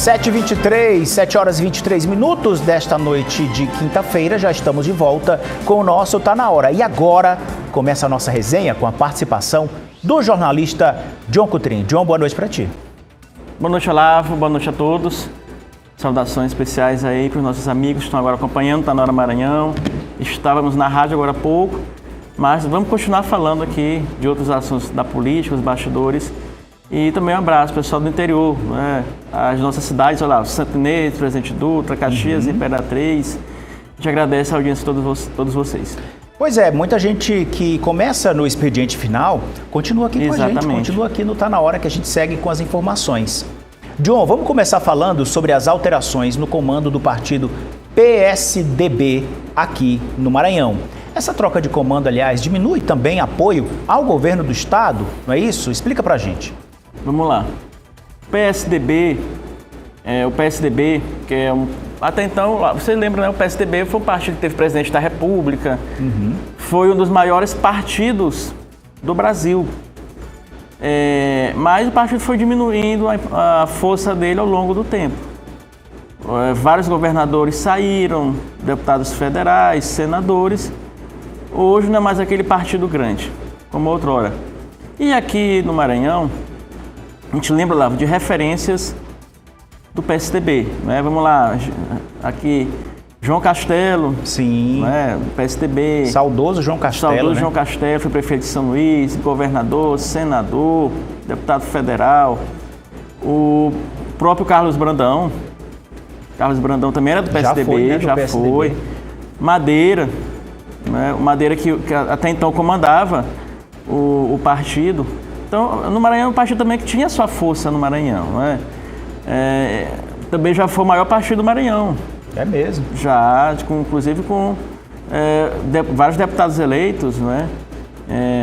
7 horas e 23 minutos desta noite de quinta-feira, já estamos de volta com o nosso Tá Na Hora. E agora começa a nossa resenha com a participação do jornalista John Coutrinho. John, boa noite para ti. Boa noite, Olavo, boa noite a todos. Saudações especiais aí para os nossos amigos que estão agora acompanhando, Tá Na Hora Maranhão. Estávamos na rádio agora há pouco, mas vamos continuar falando aqui de outros assuntos da política, os bastidores. E também um abraço, pessoal do interior, né? As nossas cidades, olha lá, Santo Inês, Presidente Dutra, Caxias, Imperatriz. A gente agradece a audiência de todos vocês. Pois é, muita gente que começa no expediente final, continua aqui com a gente, continua aqui no Tá Na Hora, que a gente segue com as informações. John, vamos começar falando sobre as alterações no comando do partido PSDB aqui no Maranhão. Essa troca de comando, aliás, diminui também apoio ao governo do estado, não é isso? Explica pra gente. Vamos lá. O PSDB, que é até então, você lembra, né? O PSDB foi um partido que teve presidente da República, foi um dos maiores partidos do Brasil. Mas o partido foi diminuindo a força dele ao longo do tempo. Vários governadores saíram, deputados federais, senadores. Hoje não é mais aquele partido grande, como outrora. E aqui no Maranhão, a gente lembra lá de referências do PSDB, né? Vamos lá, aqui João Castelo, sim, né? PSDB. Saudoso João Castelo. Saudoso, né? João Castelo, foi prefeito de São Luís, governador, senador, deputado federal. O próprio Carlos Brandão também era do PSDB, já foi. Madeira, né? Madeira que até então comandava o partido. Então, no Maranhão, um partido também que tinha sua força no Maranhão, né? Também já foi o maior partido do Maranhão. É mesmo? Já, inclusive com vários deputados eleitos, né?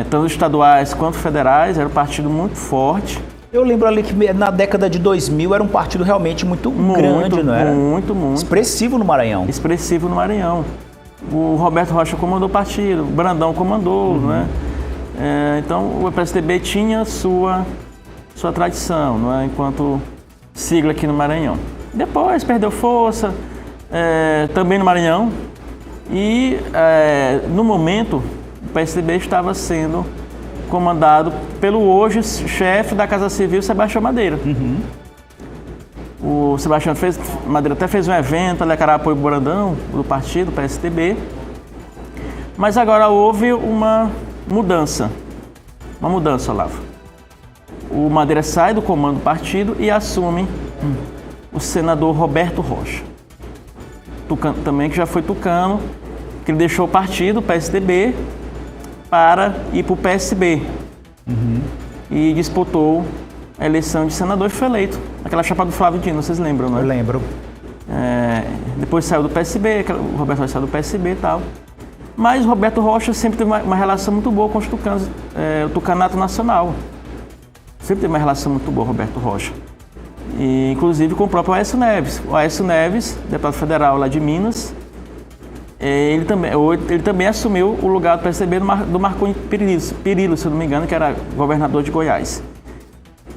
Tanto estaduais quanto federais, era um partido muito forte. Eu lembro ali que na década de 2000 era um partido realmente muito grande, não era? Muito. Expressivo no Maranhão. Expressivo no Maranhão. O Roberto Rocha comandou o partido, o Brandão comandou, né? Então o PSDB tinha sua tradição, não é? Enquanto sigla aqui no Maranhão. Depois perdeu força, também no Maranhão, e no momento o PSDB estava sendo comandado pelo hoje chefe da Casa Civil, Sebastião Madeira. O Sebastião Madeira até fez um evento, ali a apoio Brandão, do partido, PSDB, mas agora houve uma mudança, Olavo. O Madeira sai do comando do partido e assume o senador Roberto Rocha, tucano, também que já foi tucano, que ele deixou o partido, o PSDB, para ir para o PSB e disputou a eleição de senador e foi eleito. Aquela chapa do Flávio Dino, vocês lembram, não é? Eu lembro. Depois saiu do PSB, o Roberto Rocha saiu do PSB e tal. Mas o Roberto Rocha sempre teve uma relação muito boa com os tucanos, o Tucanato Nacional. Sempre teve uma relação muito boa, Roberto Rocha. E, inclusive com o próprio Aécio Neves. O Aécio Neves, deputado federal lá de Minas, ele também assumiu o lugar do PSDB do Marconi Perillo, se eu não me engano, que era governador de Goiás.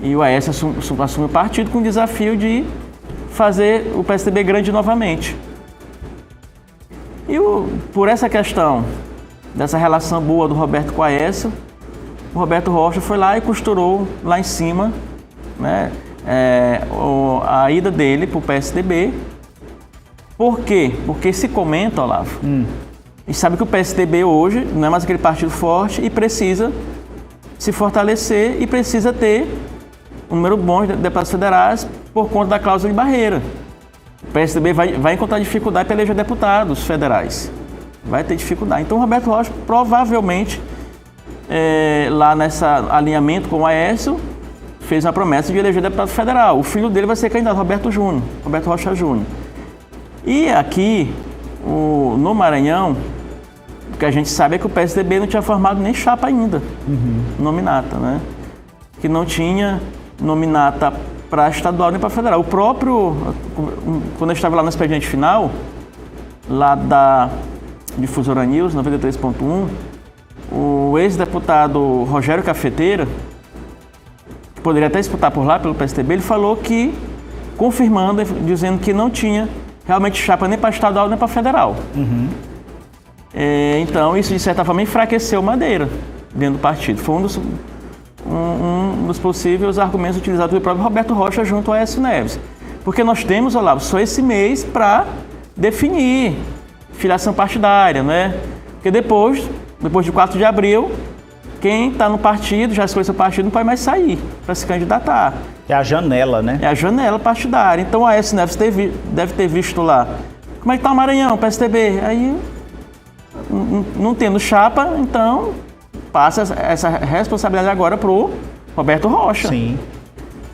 E o Aécio assumiu o partido com o desafio de fazer o PSDB grande novamente. E por essa questão dessa relação boa do Roberto com o Aécio, o Roberto Rocha foi lá e costurou lá em cima, né, a ida dele para o PSDB. Por quê? Porque se comenta, Olavo, e sabe que o PSDB hoje não é mais aquele partido forte e precisa se fortalecer e precisa ter um número bom de deputados federais por conta da cláusula de barreira. O PSDB vai encontrar dificuldade para eleger deputados federais. Vai ter dificuldade. Então o Roberto Rocha provavelmente, lá nesse alinhamento com o Aécio, fez uma promessa de eleger deputado federal. O filho dele vai ser candidato, Roberto Rocha Júnior. E aqui, no Maranhão, o que a gente sabe é que o PSDB não tinha formado nem chapa ainda, nominata, né? Que não tinha nominata para estadual nem para federal. O próprio, quando eu estava lá no expediente final, lá da Difusora News, 93.1, o ex-deputado Rogério Cafeteira, que poderia até disputar por lá, pelo PSDB, ele falou que confirmando, dizendo que não tinha realmente chapa nem para estadual nem para federal. Então, isso de certa forma enfraqueceu Madeira dentro do partido. Foi um dos possíveis argumentos utilizados pelo próprio Roberto Rocha junto ao Aécio Neves. Porque nós temos, Olavo, só esse mês para definir filiação partidária, né? Porque depois de 4 de abril, quem está no partido, já escolheu seu partido, não pode mais sair para se candidatar. É a janela, né? É a janela partidária. Então o Aécio Neves deve ter visto lá. Como é que está o Maranhão, PSDB? Aí, não tendo chapa, então passa essa responsabilidade agora para o Roberto Rocha. Sim.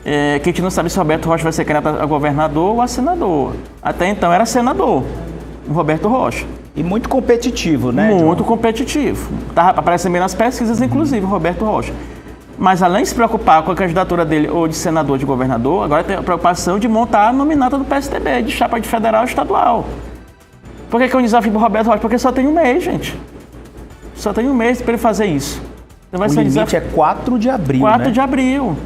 Que a gente não sabe se o Roberto Rocha vai ser candidato a governador ou a senador. Até então era senador, o Roberto Rocha. E muito competitivo, né, Muito John? competitivo. Estava aparecendo bem nas pesquisas, inclusive, o Roberto Rocha. Mas além de se preocupar com a candidatura dele ou de senador ou de governador, agora tem a preocupação de montar a nominata do PSDB, de chapa de federal e estadual. Por que é um desafio para o Roberto Rocha? Porque só tem um mês, gente. Só tem um mês para ele fazer isso. Então vai o ser limite é 4 de abril, 4 né? de abril.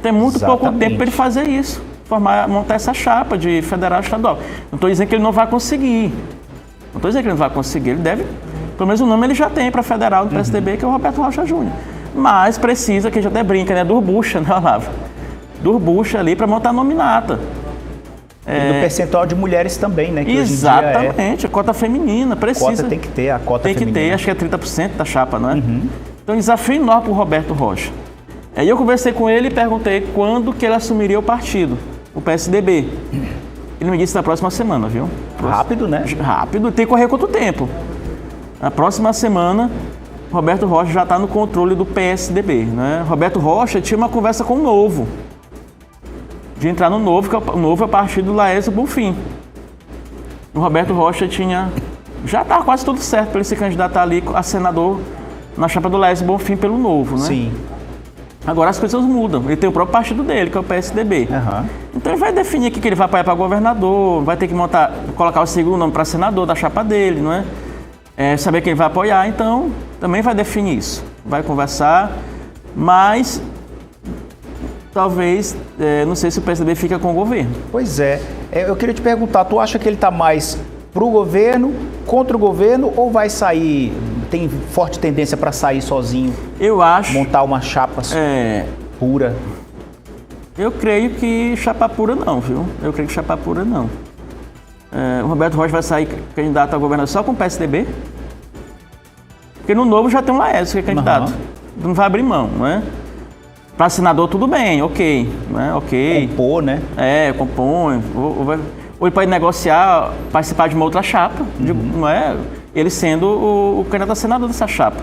Tem muito pouco tempo para ele fazer isso. Montar essa chapa de federal e estadual. Não estou dizendo que ele não vai conseguir. Não estou dizendo que ele não vai conseguir. Ele deve, pelo menos o nome ele já tem para federal do PSDB, que é o Roberto Rocha Júnior. Mas precisa, que a gente até brinca, né? Durbucha, né, Olavo? Durbucha ali para montar a nominata. E do percentual de mulheres também, né? Que exatamente, hoje em dia a cota feminina precisa. Cota tem que ter, a cota feminina. Tem que ter, acho que é 30% da chapa, não é? Então, desafio enorme para o Roberto Rocha. Aí eu conversei com ele e perguntei quando que ele assumiria o partido, o PSDB. Ele me disse na próxima semana, viu? Rápido, né? Rápido, tem que correr quanto tempo? Na próxima semana, Roberto Rocha já está no controle do PSDB, né? Roberto Rocha tinha uma conversa com o Novo, de entrar no Novo, que o Novo é o partido do Laércio Bonfim. O Roberto Rocha já estava quase tudo certo para ele se candidatar ali a senador na chapa do Laércio Bonfim pelo Novo, né? Sim. Agora as coisas mudam. Ele tem o próprio partido dele, que é o PSDB. Então ele vai definir que ele vai apoiar para governador, vai ter que colocar o segundo nome para senador da chapa dele, não é? Saber quem ele vai apoiar, então também vai definir isso. Vai conversar, mas talvez, não sei se o PSDB fica com o governo. Pois é. Eu queria te perguntar, tu acha que ele está mais pro governo, contra o governo, ou vai sair, tem forte tendência para sair sozinho? Eu acho. Montar uma chapa pura? Eu creio que chapa pura não, viu? Eu creio que chapa pura não. O Roberto Rocha vai sair candidato a governador só com o PSDB? Porque no Novo já tem um Laércio que é candidato. Não vai abrir mão, não é? Para senador tudo bem, ok. Né? Ok. Compor, né? Compõe. Ou ele pode negociar, participar de uma outra chapa, não é? Ele sendo o candidato a senador dessa chapa,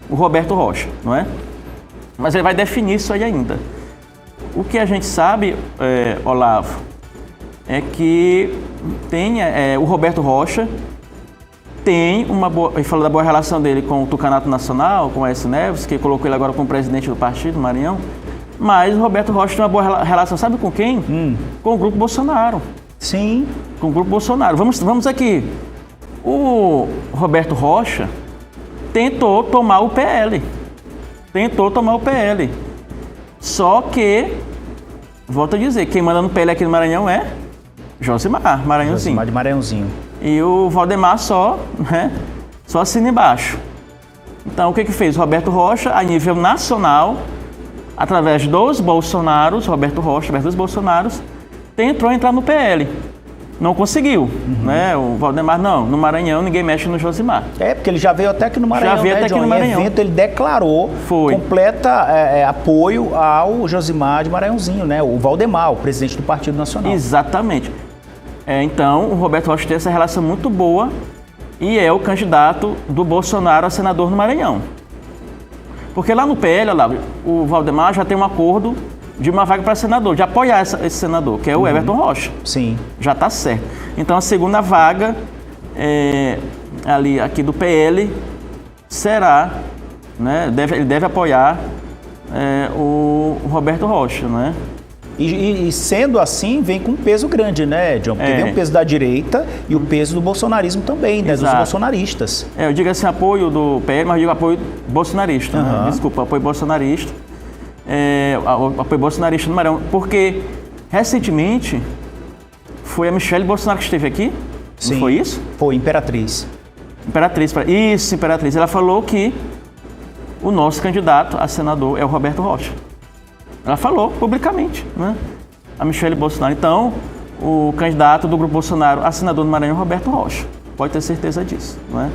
o Roberto Rocha, não é? Mas ele vai definir isso aí ainda. O que a gente sabe, Olavo, é que o Roberto Rocha tem uma boa... Ele falou da boa relação dele com o Tucanato Nacional, com o Aécio Neves, que colocou ele agora como presidente do partido, Maranhão. Mas o Roberto Rocha tem uma boa relação, sabe com quem? Com o Grupo Bolsonaro. Sim. Com o Grupo Bolsonaro. Vamos aqui. O Roberto Rocha tentou tomar o PL. Só que, volto a dizer, quem manda no PL aqui no Maranhão é Josimar, Maranhãozinho. Josimar de Maranhãozinho. E o Valdemar só assina embaixo. Então, o que fez? O Roberto Rocha, a nível nacional, através dos Bolsonaros, Roberto Rocha, através dos Bolsonaros, tentou entrar no PL. Não conseguiu, né? O Valdemar, não. No Maranhão, ninguém mexe no Josimar. Porque ele já veio até aqui no Maranhão, já veio até aqui no Maranhão. Em evento, ele declarou completa apoio ao Josimar de Maranhãozinho, né? O Valdemar, o presidente do Partido Nacional. Exatamente. Então, o Roberto Rocha tem essa relação muito boa e é o candidato do Bolsonaro a senador no Maranhão. Porque lá no PL, o Valdemar já tem um acordo de uma vaga para senador, de apoiar esse senador, que é o Everton Rocha. Sim. Já está certo. Então, a segunda vaga aqui do PL será, né, ele deve apoiar o Roberto Rocha, né? E sendo assim, vem com um peso grande, né, John? Porque vem o peso da direita e o peso do bolsonarismo também, né? Exato. Dos bolsonaristas. Eu digo assim, apoio do PL, mas eu digo apoio bolsonarista, né? Desculpa, apoio bolsonarista. Apoio bolsonarista no Maranhão, porque recentemente Foi a Michele Bolsonaro que esteve aqui? Sim. Não foi isso? Foi, Imperatriz. Isso, Imperatriz. Ela falou que o nosso candidato a senador é o Roberto Rocha. Ela falou publicamente, né? A Michele Bolsonaro. Então, o candidato do Grupo Bolsonaro a senador do Maranhão é o Roberto Rocha. Pode ter certeza disso, né?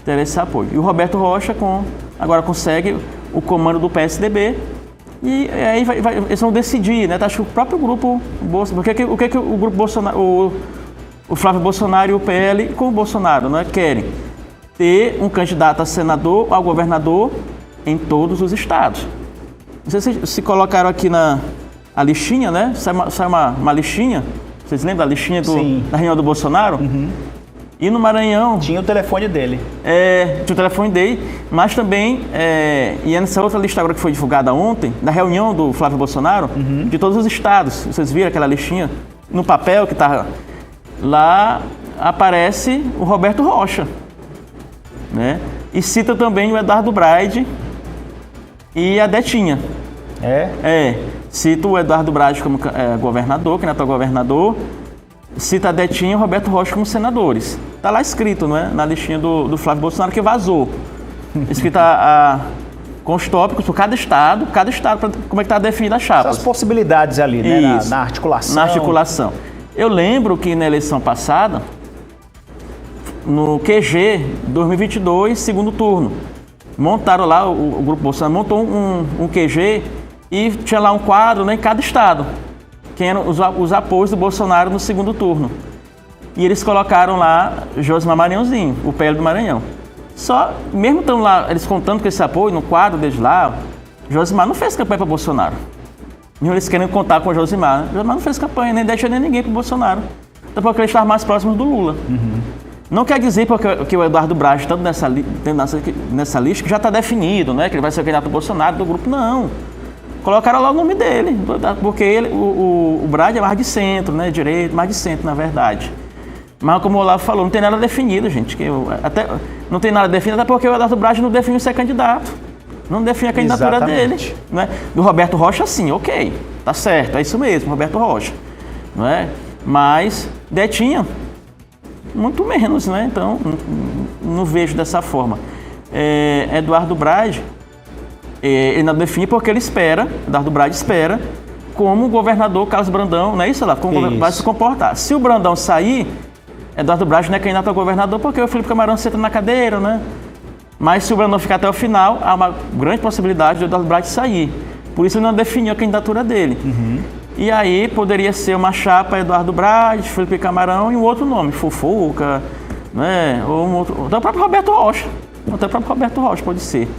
Ter esse apoio. E o Roberto Rocha agora consegue o comando do PSDB e aí eles vão decidir, né? Acho que o próprio grupo Bolsonaro, o que o grupo Bolsonaro, o Flávio Bolsonaro e o PL com o Bolsonaro, né, querem ter um candidato a senador, a governador em todos os estados. Não sei se colocaram aqui a listinha, né? Sai uma listinha. Vocês lembram da listinha da reunião do Bolsonaro? Uhum. E no Maranhão... Tinha o telefone dele. Tinha o telefone dele, mas também, e nessa outra lista agora que foi divulgada ontem, da reunião do Flávio Bolsonaro, de todos os estados. Vocês viram aquela listinha? No papel que está lá, aparece o Roberto Rocha, né? E cita também o Eduardo Braide e a Detinha. Cita o Eduardo Braide como governador, candidato a governador. Cita a Detinha e o Roberto Rocha como senadores. Está lá escrito, né, na listinha do Flávio Bolsonaro, que vazou. Escrito com os tópicos por cada estado, como é que está definida a chapa. As possibilidades ali, né, na articulação. Na articulação. Eu lembro que na eleição passada, no QG 2022, segundo turno, montaram lá, o Grupo Bolsonaro montou um QG e tinha lá um quadro, né, em cada estado. Quem eram os apoios do Bolsonaro no segundo turno. E eles colocaram lá Josimar Maranhãozinho, o PL do Maranhão. Só, mesmo estão lá, eles contando com esse apoio no quadro deles lá, Josimar não fez campanha para Bolsonaro. Mesmo eles querem contar com o Josimar. Josimar não fez campanha, nem deixa nem ninguém para Bolsonaro. Até porque eles estavam mais próximos do Lula. Uhum. Não quer dizer que o Eduardo Braide está nessa lista que já está definido, né? Que ele vai ser o candidato do Bolsonaro, do grupo, não. Colocaram lá o nome dele, porque o Braide é mais de centro, né? Direito, mais de centro, na verdade. Mas como o Olavo falou, não tem nada definido, gente. Não tem nada definido, até porque o Eduardo Braide não definiu ser candidato. Não define a candidatura dele. Né? Do Roberto Rocha, sim, ok. Tá certo, é isso mesmo, Roberto Rocha. Não é? Mas Detinha, muito menos, né? Então, não vejo dessa forma. Eduardo Braide, ele não define porque ele espera, Eduardo Braide espera, como o governador Carlos Brandão, não é isso, Olavo? Como vai se comportar. Se o Brandão sair, Eduardo Braide não é candidato a governador porque o Felipe Camarão senta na cadeira, né? Mas se o Brandão ficar até o final, há uma grande possibilidade de Eduardo Braide sair. Por isso ele não definiu a candidatura dele. Uhum. E aí poderia ser uma chapa Eduardo Braide, Felipe Camarão e um outro nome, Fufuca, né? Ou um outro, até o próprio Roberto Rocha. Até o próprio Roberto Rocha pode ser.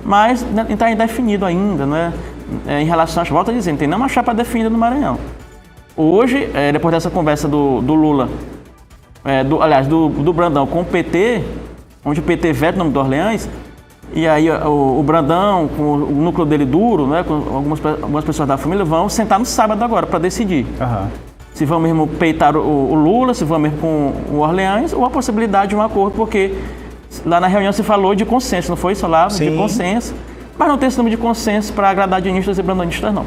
Mas está indefinido ainda, né? Em relação às voltas, dizendo, tem nenhuma chapa definida no Maranhão. Hoje, depois dessa conversa do Lula, do Brandão com o PT, onde o PT veta o nome do Orleans, e aí o Brandão, com o núcleo dele duro, né, com algumas pessoas da família, vão sentar no sábado agora para decidir. Uhum. Se vão mesmo peitar o Lula, se vão mesmo com o Orleans, ou a possibilidade de um acordo, porque lá na reunião se falou de consenso, não foi isso lá? De consenso. Mas não tem esse número de consenso para agradar dinistas e brandonistas, não.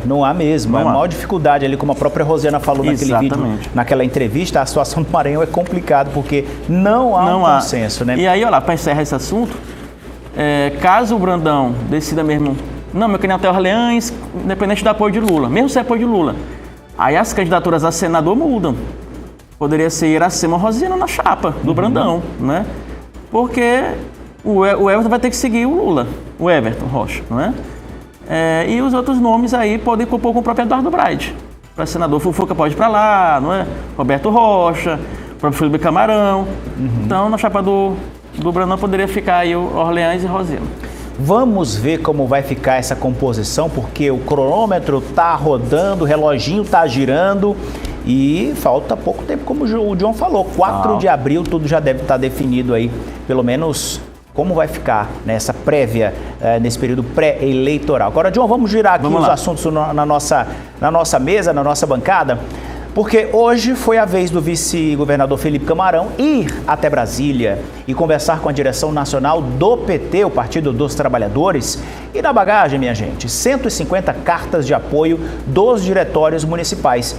Não há mesmo. A maior dificuldade ali, como a própria Rosiana falou naquele vídeo, naquela entrevista, a situação do Maranhão é complicada, porque não há consenso, né? E aí, olha lá, para encerrar esse assunto, caso o Brandão decida mesmo, não, meu candidato é Orleans, independente do apoio de Lula, mesmo sem apoio de Lula, aí as candidaturas a senador mudam. Poderia ser Iracema ou Rosiana na chapa do Brandão, né? Porque o Everton vai ter que seguir o Lula, o Everton Rocha, não é? E os outros nomes aí podem compor com o próprio Eduardo Braide. Para senador, Fufuca pode ir para lá, não é? Roberto Rocha, o próprio Felipe Camarão. Então, na chapa do Brandão poderia ficar aí o Orleans e Rosiana. Vamos ver como vai ficar essa composição, porque o cronômetro está rodando, o reloginho está girando e falta pouco tempo, como o John falou, 4 de abril tudo já deve estar definido aí, pelo menos como vai ficar nessa prévia, nesse período pré-eleitoral. Agora, John, vamos girar aqui os assuntos na nossa mesa, na nossa bancada, porque hoje foi a vez do vice-governador Felipe Camarão ir até Brasília e conversar com a direção nacional do PT, o Partido dos Trabalhadores. E na bagagem, minha gente, 150 cartas de apoio dos diretórios municipais.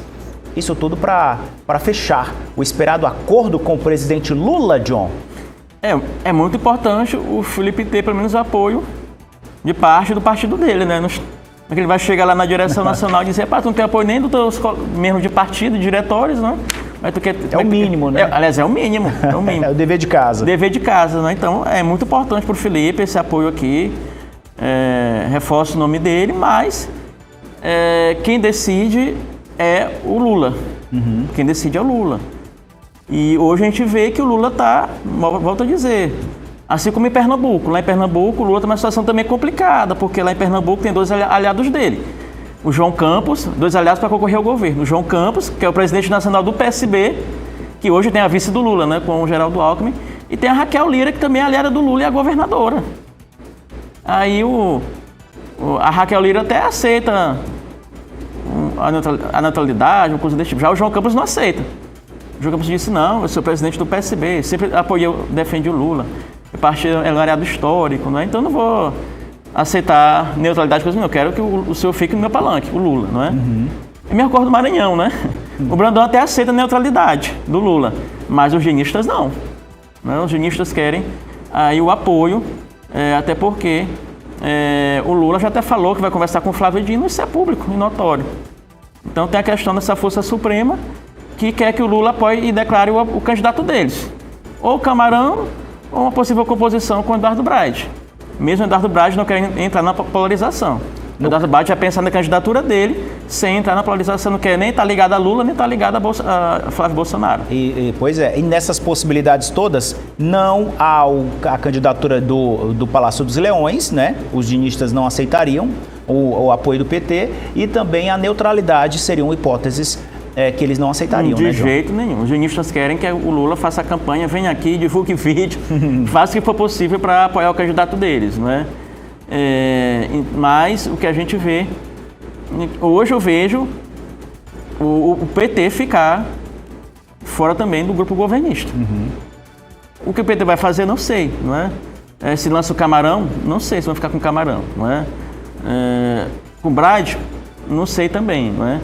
Isso tudo para fechar o esperado acordo com o presidente Lula, John. É muito importante o Felipe ter pelo menos o apoio de parte do partido dele, né? Ele vai chegar lá na direção nacional e dizer, tu não tem apoio nem dos teus mesmo de partido, de diretórios, né? Mas tu quer, é o mínimo, né? Aliás, é o mínimo. É o dever de casa. Dever de casa, né? Então, é muito importante para o Felipe esse apoio aqui. Reforço o nome dele, mas quem decide é o Lula. Uhum. Quem decide é o Lula. E hoje a gente vê que o Lula está, volto a dizer, assim como em Pernambuco. Lá em Pernambuco, o Lula está numa situação também complicada, porque lá em Pernambuco tem 2 aliados dele. O João Campos, 2 aliados para concorrer ao governo. O João Campos, que é o presidente nacional do PSB, que hoje tem a vice do Lula, né, com o Geraldo Alckmin. E tem a Raquel Lira, que também é aliada do Lula e é a governadora. Aí a Raquel Lira até aceita a neutralidade, uma coisa desse tipo. Já o João Campos não aceita. O João Campos disse, não, eu sou presidente do PSB, sempre defendi o Lula. O partido é um aliado histórico, né? Então não vou aceitar neutralidade, coisa nenhuma. Eu quero que o senhor fique no meu palanque, o Lula, não é? Uhum. É mesmo acordo do Maranhão, né? O Brandão até aceita a neutralidade do Lula, mas os genistas não. Os genistas querem aí o apoio, até porque o Lula já até falou que vai conversar com o Flávio Dino, isso é público e notório. Então tem a questão dessa Força Suprema que quer que o Lula apoie e declare o candidato deles. Ou o Camarão, ou uma possível composição com o Eduardo Braide. Mesmo o Eduardo Braide não quer entrar na polarização. O Eduardo Braide já pensa na candidatura dele, sem entrar na polarização, não quer nem estar ligado a Lula, nem estar ligado a Flávio Bolsonaro. Pois é, e nessas possibilidades todas, não há a candidatura do Palácio dos Leões, né? Os dinistas não aceitariam o apoio do PT, e também a neutralidade seriam hipóteses que eles não aceitariam, De jeito nenhum. Os genistas querem que o Lula faça a campanha, venha aqui, divulgue vídeo, faça o que for possível para apoiar o candidato deles, não é? Mas o que a gente vê, hoje eu vejo o PT ficar fora também do grupo governista. Uhum. O que o PT vai fazer, não sei, não é? Se lança o Camarão, não sei se vai ficar com o Camarão, não é? Com o Braide, não sei também, não é?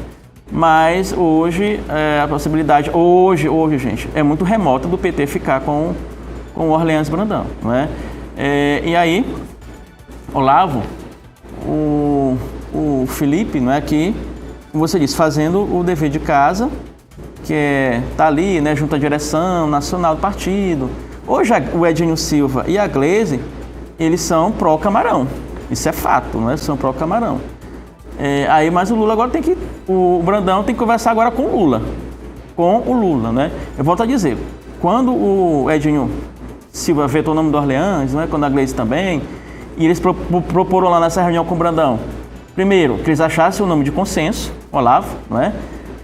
Mas hoje, a possibilidade, hoje, gente, é muito remota do PT ficar com o Orleans Brandão, não é? E aí, Olavo, o Felipe, não é, aqui, como você disse, fazendo o dever de casa, que tá ali, né, junto à direção nacional do partido. Hoje o Edinho Silva e a Gleisi, eles são pró-Camarão, isso é fato, né? São pró-Camarão. Mas o Lula agora o Brandão tem que conversar agora com o Lula, né? Eu volto a dizer, quando o Edinho Silva vetou o nome do Orleans, né, quando a Gleisi também, e eles proporam lá nessa reunião com o Brandão, primeiro, que eles achassem o nome de consenso, Olavo, né,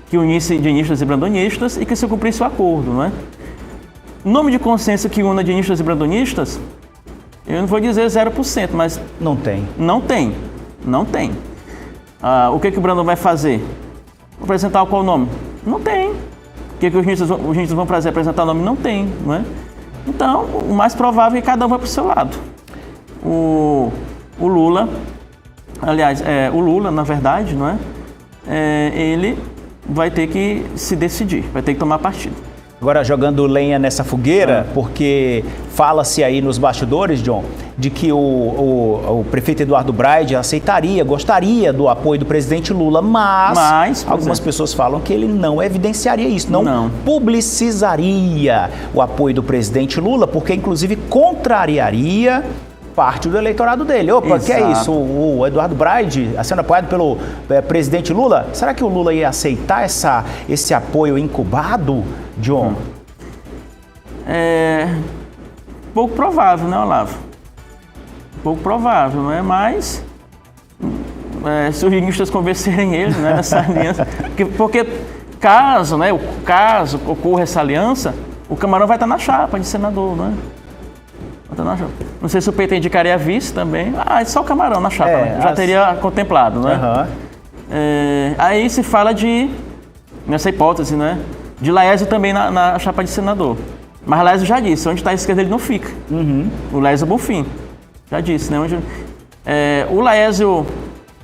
que unisse dinistas e brandonistas e que se cumprisse o acordo, né? Nome de consenso que una dinistas e brandonistas, eu não vou dizer 0%, mas... Não tem. Não tem. O que o Brandão vai fazer? Apresentar qual nome? Não tem. O que os genistas vão fazer? Apresentar o nome? Não tem, não é? Então, o mais provável é que cada um vai para o seu lado. O Lula, aliás, o Lula, na verdade, não é? Ele vai ter que se decidir, vai ter que tomar partido. Agora, jogando lenha nessa fogueira, porque fala-se aí nos bastidores, John, de que o prefeito Eduardo Braide gostaria do apoio do presidente Lula, mas algumas pessoas falam que ele não evidenciaria isso, não publicizaria o apoio do presidente Lula, porque inclusive contrariaria parte do eleitorado dele. Opa, que é isso? O Eduardo Braide sendo apoiado pelo presidente Lula? Será que o Lula ia aceitar esse apoio incubado, John? Pouco provável, né, Olavo? Pouco provável, não é? Mas se os genistas convencerem ele, né, nessa aliança, porque caso ocorra essa aliança, o Camarão vai estar na chapa de senador, né? Não sei se o PT indicaria a vice também. É só o Camarão na chapa, né? Já teria contemplado, né? Uhum. Aí se fala nessa hipótese, né? De Laésio também na chapa de senador. Mas Laésio já disse, onde está a esquerda ele não fica. Uhum. O Laésio Bonfim já disse, né? O Laésio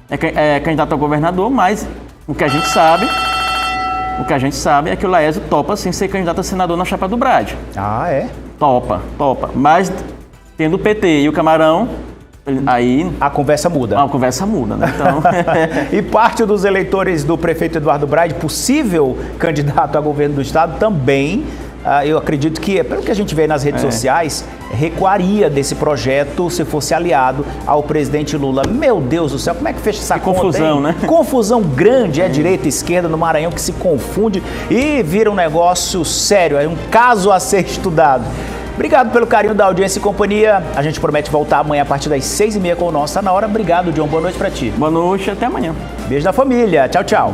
é candidato a governador, mas o que a gente sabe O que a gente sabe é que o Laércio topa, sim, ser candidato a senador na chapa do Brad. Ah, é? Topa. Mas, tendo o PT e o Camarão, aí... A conversa muda. A conversa muda, né? Então... E parte dos eleitores do prefeito Eduardo Brad, possível candidato a governo do estado, também... eu acredito que, pelo que a gente vê nas redes sociais, recuaria desse projeto se fosse aliado ao presidente Lula. Meu Deus do céu, como é que fecha essa conta? Confusão, né? Confusão grande, direita e esquerda no Maranhão que se confunde e vira um negócio sério, é um caso a ser estudado. Obrigado pelo carinho da audiência e companhia. A gente promete voltar amanhã a partir das 6h30 com o Nosso Tá Na Hora. Obrigado, John. Boa noite pra ti. Boa noite, até amanhã. Beijo da família. Tchau, tchau.